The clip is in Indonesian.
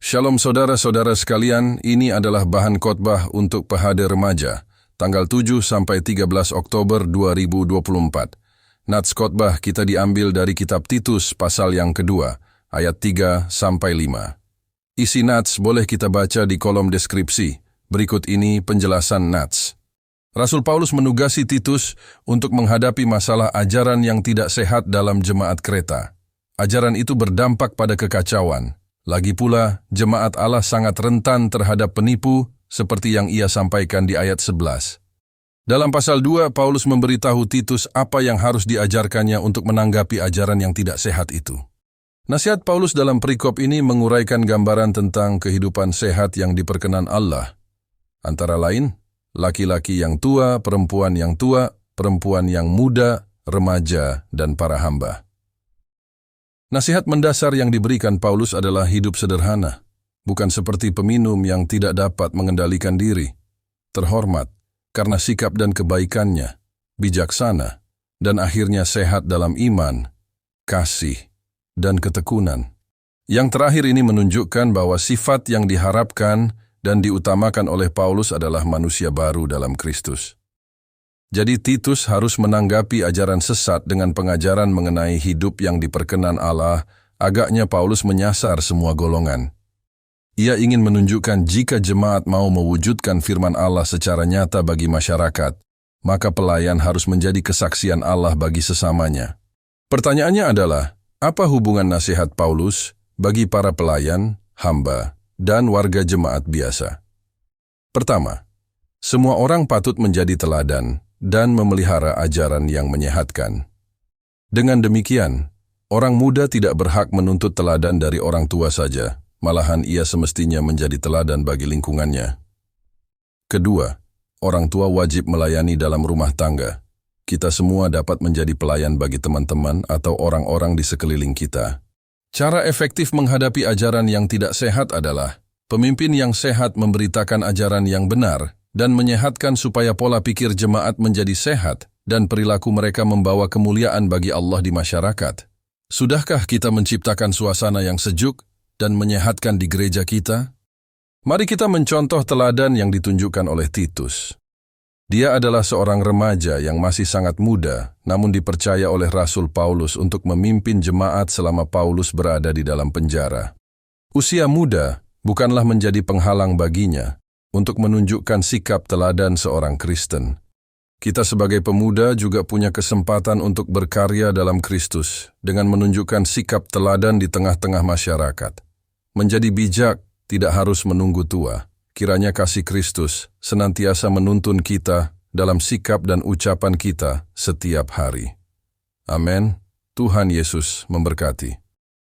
Shalom saudara-saudara sekalian, ini adalah bahan khotbah untuk PHD Remaja, tanggal 7 sampai 13 Oktober 2024. Nats khotbah kita diambil dari kitab Titus pasal yang kedua, ayat 3 sampai 5. Isi nats boleh kita baca di kolom deskripsi. Berikut ini penjelasan nats. Rasul Paulus menugasi Titus untuk menghadapi masalah ajaran yang tidak sehat dalam jemaat Kreta. Ajaran itu berdampak pada kekacauan. Lagi pula, jemaat Allah sangat rentan terhadap penipu seperti yang ia sampaikan di ayat 11. Dalam pasal 2, Paulus memberitahu Titus apa yang harus diajarkannya untuk menanggapi ajaran yang tidak sehat itu. Nasihat Paulus dalam perikop ini menguraikan gambaran tentang kehidupan sehat yang diperkenan Allah. Antara lain, laki-laki yang tua, perempuan yang muda, remaja, dan para hamba. Nasihat mendasar yang diberikan Paulus adalah hidup sederhana, bukan seperti peminum yang tidak dapat mengendalikan diri, terhormat karena sikap dan kebaikannya, bijaksana, dan akhirnya sehat dalam iman, kasih, dan ketekunan. Yang terakhir ini menunjukkan bahwa sifat yang diharapkan dan diutamakan oleh Paulus adalah manusia baru dalam Kristus. Jadi Titus harus menanggapi ajaran sesat dengan pengajaran mengenai hidup yang diperkenan Allah. Agaknya Paulus menyasar semua golongan. Ia ingin menunjukkan jika jemaat mau mewujudkan firman Allah secara nyata bagi masyarakat, maka pelayan harus menjadi kesaksian Allah bagi sesamanya. Pertanyaannya adalah, apa hubungan nasihat Paulus bagi para pelayan, hamba, dan warga jemaat biasa? Pertama, semua orang patut menjadi teladan dan memelihara ajaran yang menyehatkan. Dengan demikian, orang muda tidak berhak menuntut teladan dari orang tua saja, malahan ia semestinya menjadi teladan bagi lingkungannya. Kedua, orang tua wajib melayani dalam rumah tangga. Kita semua dapat menjadi pelayan bagi teman-teman atau orang-orang di sekeliling kita. Cara efektif menghadapi ajaran yang tidak sehat adalah, pemimpin yang sehat memberitakan ajaran yang benar dan menyehatkan supaya pola pikir jemaat menjadi sehat dan perilaku mereka membawa kemuliaan bagi Allah di masyarakat. Sudahkah kita menciptakan suasana yang sejuk dan menyehatkan di gereja kita? Mari kita mencontoh teladan yang ditunjukkan oleh Titus. Dia adalah seorang remaja yang masih sangat muda, namun dipercaya oleh Rasul Paulus untuk memimpin jemaat selama Paulus berada di dalam penjara. Usia muda bukanlah menjadi penghalang baginya untuk menunjukkan sikap teladan seorang Kristen. Kita sebagai pemuda juga punya kesempatan untuk berkarya dalam Kristus dengan menunjukkan sikap teladan di tengah-tengah masyarakat. Menjadi bijak tidak harus menunggu tua. Kiranya kasih Kristus senantiasa menuntun kita dalam sikap dan ucapan kita setiap hari. Amin. Tuhan Yesus memberkati.